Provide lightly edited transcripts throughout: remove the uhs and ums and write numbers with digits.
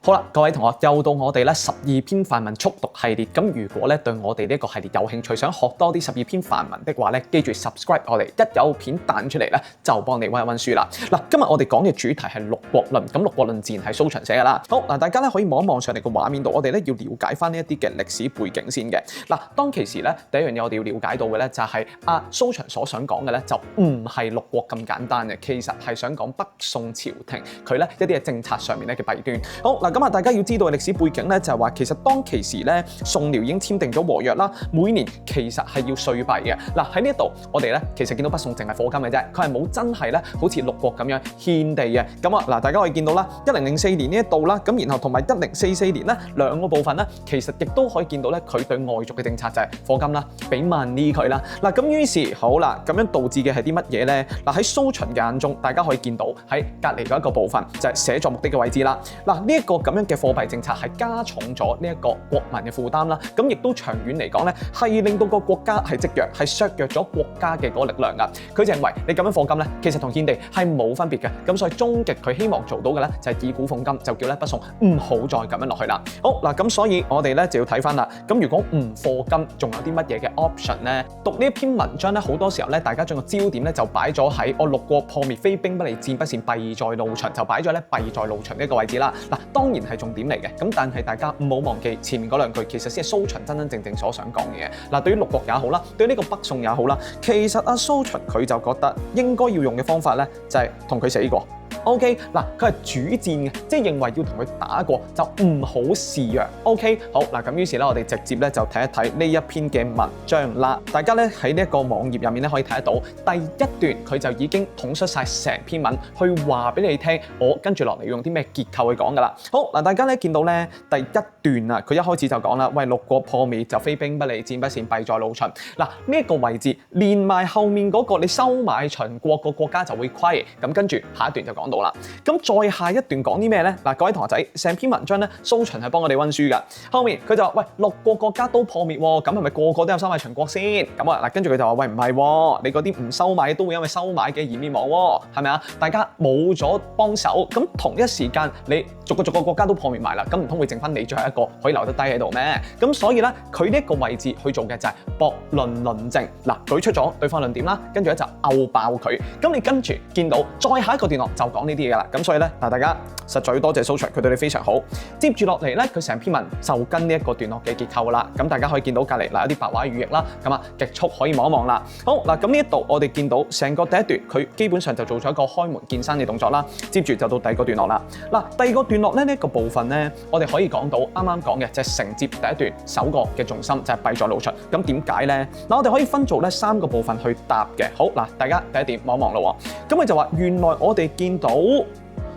好啦，各位同學，又到我哋咧12篇範文速讀系列。咁如果咧對我哋呢個系列有興趣，想學多啲12篇範文的話咧，記住 subscribe 我哋，一有片彈出嚟咧，就幫你溫一溫書啦。嗱，今日我哋講嘅主題係六國論，咁六國論自然係蘇秦寫噶啦。好嗱，大家咧可以望一望上嚟個畫面度，我哋咧要了解翻呢一啲嘅歷史背景先嘅。嗱，當其時咧第一樣嘢我哋要了解到嘅咧就係蘇秦所想講嘅咧就唔係六國咁簡單嘅，其實係想講北宋朝廷佢咧一啲嘅政策上面咧嘅弊端。好嗱，咁啊大家要知道嘅歷史背景咧就係話，其實當其時咧宋遼已經簽訂咗和約啦，每年其實係要歲幣嘅。嗱，喺呢一度我哋咧其實見到北宋淨係課金嘅啫，佢係冇真係咧好似六國咁樣獻地嘅。咁啊嗱，大家可以見到啦，1004年呢一度啦，咁然後同埋1044年咧兩個部分咧，其實亦都可以見到咧佢對外族嘅政策就係課金啦，俾萬呢佢啦。嗱，咁於是好啦，咁樣導致嘅係啲乜嘢咧？嗱，喺蘇秦嘅眼中，大家可以見到喺隔離嗰一個部分就係寫作目的嘅位置啦。嗱，呢一個咁樣嘅貨幣政策係加重咗呢一個國民嘅負擔啦，咁亦都長遠嚟講咧係令到個國家係積弱，係削弱咗國家嘅嗰個力量噶。佢就認為你咁樣課金咧，其實同獻地係冇分別嘅，咁所以終極佢希望做到嘅咧就係以古奉今，就叫咧北宋唔好再咁樣落去啦。好嗱，咁所以我哋咧就要睇翻啦。咁如果唔課金，仲有啲乜嘢嘅 option 咧？讀呢一篇文章咧，好多時候咧，大家將個焦點咧就擺咗喺六國破滅，非兵不利，戰不善，弊在路秦，就擺咗咧弊在路秦呢一個位置啦。嗱，當然係重點嚟嘅，咁但係大家唔好忘記前面嗰兩句，其實先係蘇秦真正所想講嘅嘢。嗱，對於六國也好啦，對於呢個北宋也好啦，其實蘇秦佢就覺得應該要用嘅方法咧，就係同佢死過。OK， 嗱，佢係主戰嘅，即係認為要同佢打過就唔好示弱。OK， 好嗱，咁於是咧，我哋直接咧就睇一睇呢一篇嘅文章啦。大家咧喺呢一個網頁入面咧可以睇得到，第一段佢就已經統率晒成篇文去話俾你聽，我跟住落嚟要用啲咩結構去講噶啦。好嗱，大家咧見到咧第一段啊，佢一開始就講啦，喂，六國破滅就非兵不利，戰不善，弊在路秦。嗱，呢一個位置連埋後面嗰個，你收買秦國個國家就會虧。咁跟住下一段就講到啦。咁再下一段講啲咩咧？嗱，各位同學仔，成篇文章咧，蘇秦係幫我哋溫書噶。後面佢就話：喂，六個國家都破滅喎，咁係咪個個都有收買秦國先？咁啊嗱，跟住佢就話：喂，唔係喎，你嗰啲唔收買都會因為收買嘅而滅亡喎，係咪啊？大家冇咗幫手，咁同一時間你逐個國家都破滅埋啦，咁唔通會剩翻你最後一個可以留得低喺度咩？咁所以咧，佢呢一個位置去做嘅就係駁論論證。嗱，舉出咗對方論點啦，跟住咧就拗爆佢。咁你跟住見到再下一個段落就講呢啲嘢噶啦。咁所以咧嗱，大家實在要多謝蘇秦，佢對你非常好。接住落嚟咧，佢成篇文就跟呢一個段落嘅結構啦。咁大家可以見到隔離嗱有啲白話語譯啦，咁啊極速可以望一望啦。好嗱，咁呢一度我哋見到成個第一段，佢基本上就做咗一個開門見山嘅動作啦。接住就到第二個段落啦。嗱，第二個段落咧呢一個部分咧，我哋可以講到啱啱講嘅就係承接第一段首個嘅重心就係弊在路秦。咁點解咧？嗱，我哋可以分做咧3個部分去答嘅。好嗱，大家第一點望一望咯。咁佢就話原來我哋見到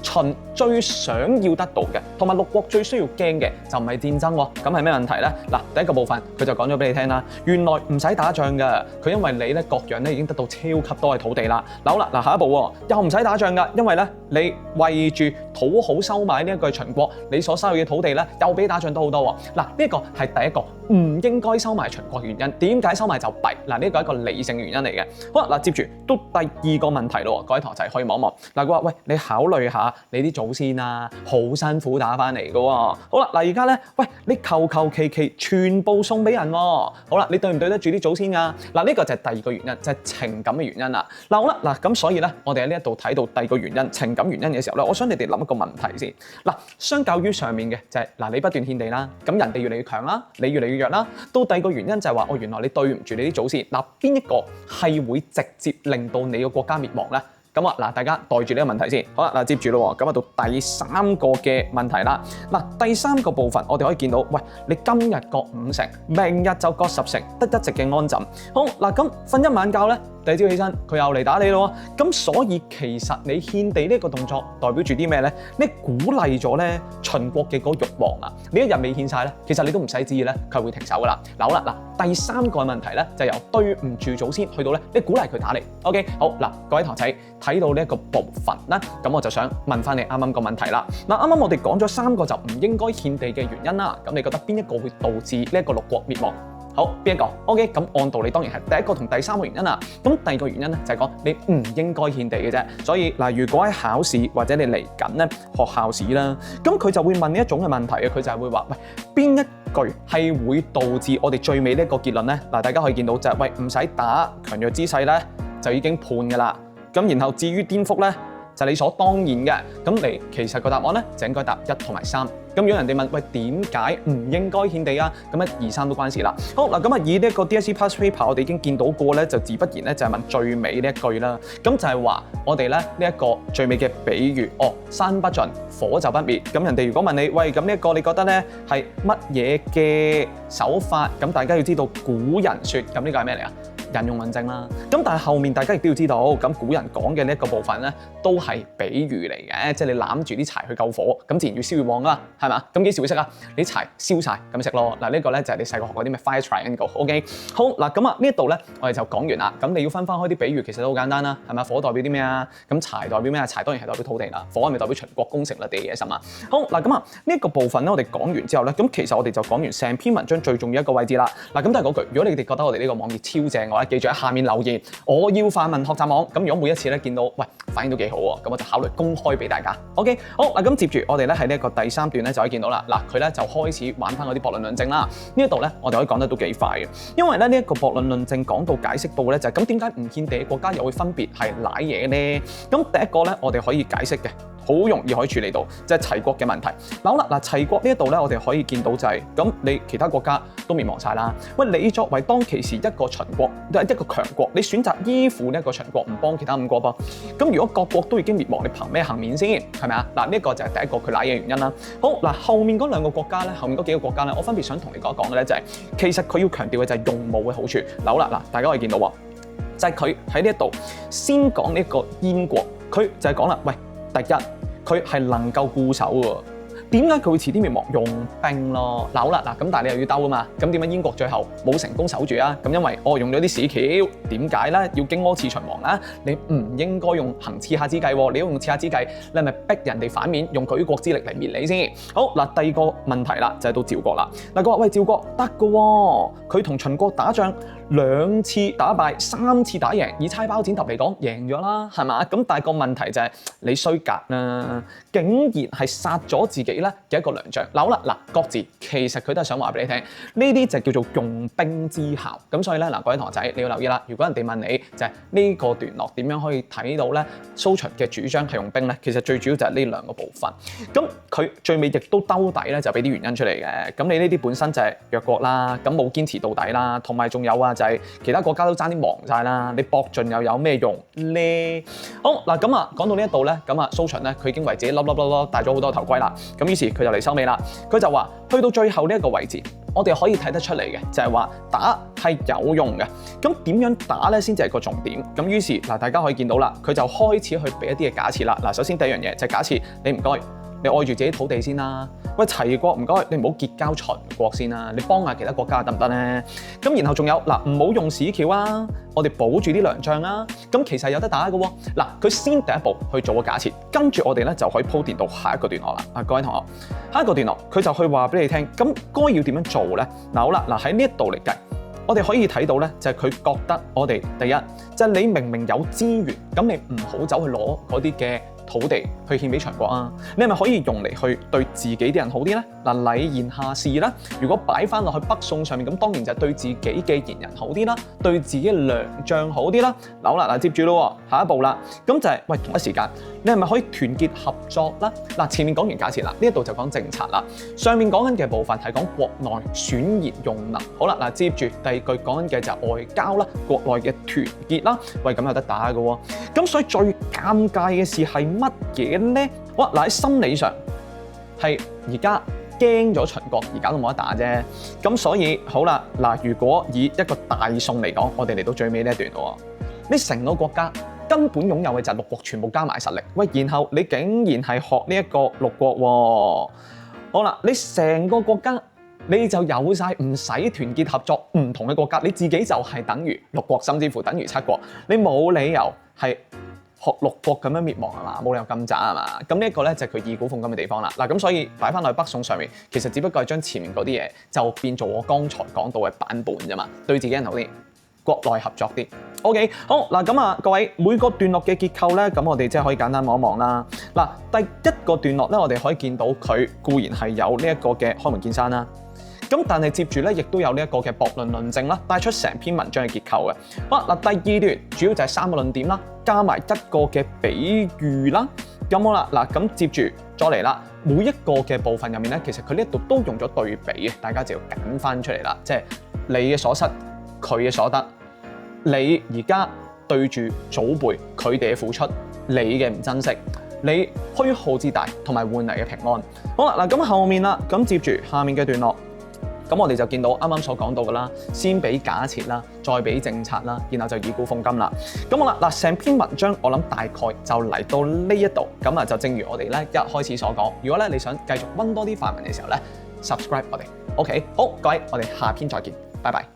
秦最想要得到嘅，同埋六國最需要驚嘅就唔係戰爭喎，咁係咩問題咧？嗱，第一個部分佢就講咗俾你聽啦，原來唔使打仗㗎，佢因為你咧各樣咧已經得到超級多嘅土地啦。嗱好啦，嗱下一步喎，又唔使打仗㗎，因為咧你為住討好收買呢一個秦國，你所收嘅土地咧又比打仗多好多喎。嗱，呢一個係第一個唔應該收買秦國嘅原因。點解收買就弊？嗱，呢個係一個理性原因嚟嘅。好啦，嗱接住到第二個問題咯，各位同學仔可以望一望。嗱，佢話喂，你考慮下你啲祖先啊，好辛苦打翻嚟嘅喎。好啦，嗱而家咧，喂，你求其全部送俾人喎。好啦，你對唔對得住啲祖先啊？嗱，呢個就係第二個原因，就係情感嘅原因啦。嗱好啦，嗱咁所以咧，我哋喺呢一度睇到第二個原因，情感原因嘅時候咧，我想你哋諗一個問題先。嗱，相較於上面嘅就係嗱，你不斷獻地啦，咁人哋越嚟越強啦，你越嚟越弱啦。到第二個原因就係話，原來你對唔住你啲祖先。嗱，邊一個係會直接令到你個國家滅亡咧？咁啊，嗱，大家袋住呢個問題先。好啦，嗱，接住咯，咁啊到第三個嘅問題啦。嗱，第三個部分我哋可以見到，喂，你今日割5成，明日就割10成，得一席嘅安枕。好，嗱，咁瞓一晚覺咧，第二朝起身佢又嚟打你咯。咁所以其實你獻地呢個動作代表住啲咩咧？你鼓勵咗咧秦國嘅嗰個慾望啊！你一日未獻晒咧，其實你都唔使知咧，佢會停手噶啦。嗱，好啦，嗱，第三個問題咧就由對唔住祖先去到咧，你鼓勵佢打你。OK， 好嗱，各位同學仔。睇到呢一個部分啦，咁我就想問翻你啱啱個問題啦。嗱，啱啱我哋講咗3個就唔應該獻地嘅原因啦，咁你覺得邊一個會導致呢一個六國滅亡？好，邊一個 ？OK， 咁按道理當然係第一個同第三個原因啦。咁第二個原因咧就係講你唔應該獻地嘅啫。所以嗱，如果喺考試或者你嚟緊咧學校試啦，咁佢就會問呢一種嘅問題嘅，佢就係會話喂，邊一句係會導致我哋最尾呢一個結論咧？嗱，大家可以見到就係喂，唔使打強弱姿勢咧就已經判㗎啦。咁然後至於顛覆咧就理所當然嘅。咁你其實個答案咧就應該答1同埋3。咁如果人哋問喂，點解唔應該獻地啊？咁1、2、3都關事啦。好嗱，咁啊以呢一個 DSE Past Paper 我哋已經見到過咧，就自不然咧就係問最尾呢一句啦。咁就係話我哋咧呢一個最尾嘅比喻，山不盡火就不滅。咁人哋如果問你喂，咁呢一個你覺得咧係乜嘢嘅手法？咁大家要知道古人説，咁呢個係咩嚟啊？引用論證啦，咁但係後面大家亦都要知道，咁古人講嘅呢一個部分咧，都係比喻嚟嘅，即係你攬住啲柴去救火，咁自然越燒越旺啦，係嘛？咁幾時會熄啊？你啲柴燒晒咁熄咯。嗱，呢個咧就係你細個學嗰啲咩 fire triangle，OK？好嗱，咁啊呢一度咧我哋就講完啦。咁你要分開啲比喻，其實都好簡單啦，係咪？火代表啲咩啊？咁柴代表咩啊？柴當然係代表土地啦，火係咪代表秦國攻城略地嘅野心啊？好嗱，咁啊呢一個部分咧我哋講完之後咧，咁其實我哋就講完成篇文章最重要一個位置啦。嗱，咁都係嗰句，如果你哋覺得我哋呢個網頁超正嘅話，記住喺下面留言，我要範文學習網。咁如果每一次咧見到喂反應都幾好喎，咁我就考慮公開俾大家。OK， 好嗱，咁接住我哋咧喺呢一個第3段咧就可以見到啦。嗱，佢咧就開始玩翻嗰啲駁論論證啦。呢一度咧我哋可以講得都幾快嘅，因為咧呢一個駁論論證講到解釋到咧就係咁點解唔獻地嘅國家又會分別係賴嘢咧？咁第一個咧我哋可以解釋嘅。好容易可以處理到，就係齊國嘅問題。好啦，齊國呢一度咧，我哋可以見到就係咁，你其他國家都滅亡晒啦。喂，你作為當其時一個秦國，一個強國，你選擇依附呢一個秦國，唔幫其他5國噃。咁如果各國都已經滅亡，你憑咩幸免先？係咪啊？嗱，呢一個就係第一個佢賴嘢嘅原因啦。好嗱，後面嗰2個國家咧，後面嗰幾個國家咧，我分別想同你講一講嘅咧就係，其實佢要強調嘅就係用武嘅好處。好啦，大家可以見到喎，就係佢喺呢一度先講呢一個燕國，佢就係講啦，喂。第一，佢係能夠固守喎。點解佢會遲啲滅亡？用兵咯。好啦，咁但係你又要兜啊嘛。咁點解燕國最後冇成功守住啊？咁因為用咗啲屎橋。點解咧？要荊軻刺秦王啦。你唔應該用行刺客之計喎。你要用刺客之計，你係咪逼人哋反面，用舉國之力嚟滅你先？好嗱，第2個問題啦，就係到趙國啦。嗱，佢話喂，趙國得㗎喎，佢同秦國打仗2次打敗，3次打贏，以猜包剪揼嚟講，贏咗啦，係嘛？咁但係個問題就係你衰格啦，竟然係殺咗自己咧嘅一個良將。好啦，各自其實佢都係想話俾你聽，呢啲就叫做用兵之效。咁所以咧各位同學仔你要留意啦。如果人哋問你就係呢個段落點樣可以睇到咧蘇秦嘅主張係用兵咧，其實最主要就係呢2個部分。咁佢最尾亦都兜底咧，就俾啲原因出嚟嘅。咁你呢啲本身就係弱國啦，咁冇堅持到底啦，同埋仲有啊就係其他國家都爭啲亡晒啦，你搏盡又有咩用咧？好嗱，咁啊講到呢一度咧，咁啊蘇秦咧佢已經為自己笠戴咗好多頭盔啦，咁於是佢就嚟收尾啦。佢就話去到最後呢一個位置，我哋可以睇得出嚟嘅就係話打係有用嘅。咁點樣打咧先至係個重點？咁於是大家可以見到啦，佢就開始去俾一啲嘅假設啦。首先第一樣嘢就係假設你唔該，你愛住自己土地先啦。喂，齊國唔該，你唔好結交秦國先啦，你幫下其他國家得唔得咧？咁然後仲有唔好用屎橋啊，我哋保住啲良將啊。咁其實有得打嘅喎。佢先第一步去做個假設，跟住我哋咧就可以鋪墊到下一個段落啦。各位同學，下一個段落佢就去話俾你聽，咁該要點樣做咧？好啦，喺呢一度嚟計，我哋可以睇到咧，就係佢覺得我哋第一就係你明明有資源，咁你唔好走去攞嗰啲嘅土地去獻俾秦國啊！你係咪可以用嚟去對自己啲人好啲咧？禮賢下士啦，如果擺翻落去北宋上面，咁當然就係對自己嘅賢人好啲啦，對自己嘅良將好啲啦。好啦，接住咯，下一步啦，咁就係喂同一時間，你係咪可以團結合作啦？前面講完假設啦，呢一度就講政策啦。上面講緊嘅部分係講國內選賢用能。好啦，接住第2句講緊嘅就係外交啦，國內嘅團結啦。喂，咁有得打嘅喎。咁所以最尷尬嘅事係乜嘢咧？喺心理上係而家驚咗秦國，而家都冇得打啫。咁所以好啦，如果以一個大宋嚟講，我哋嚟到最尾呢一段咯。你成個國家根本擁有嘅就係6國，全部加埋實力。喂，然後你竟然係學呢一個6國喎。好啦，你成個國家你就有晒唔使團結合作唔同嘅國家，你自己就係等於6國，甚至乎等於7國。你冇理由係學六國咁樣滅亡係嘛？冇理由咁渣係嘛？咁呢一個咧就係佢以古諷今嘅地方啦。嗱咁所以擺翻落去北宋上面，其實只不過係將前面嗰啲嘢就變做我剛才講到嘅版本啫嘛，對自己人好啲，國內合作啲。OK， 好嗱咁啊，各位每個段落嘅結構咧，咁我哋即係可以簡單望一望啦。嗱，第一個段落咧，我哋可以見到佢固然係有呢一個嘅開門見山啦。咁但係接住咧，亦都有呢一個嘅駁論論證啦，帶出成篇文章嘅結構嘅。好啦，嗱第二段主要就係3個論點啦，加埋一個嘅比喻啦。咁好啦，嗱咁接住再嚟啦，每一個嘅部分入面咧，其實佢呢一度都用咗對比嘅，大家就要揀翻出嚟啦。即係你嘅所失，佢嘅所得，你而家對住祖輩佢哋嘅付出，你嘅唔珍惜，你虛耗之大，同埋換嚟嘅平安。好啦，嗱咁後面啦，咁接住下面嘅段落。咁我哋就見到啱啱所講到嘅啦，先俾假設啦，再俾政策啦，然後就以古諷今啦。咁好啦，嗱成篇文章我諗大概就嚟到呢一度，咁啊就正如我哋咧一開始所講，如果咧你想繼續溫多啲範文嘅時候咧 ，subscribe 我哋。OK， 好，各位，我哋下篇再見，拜拜。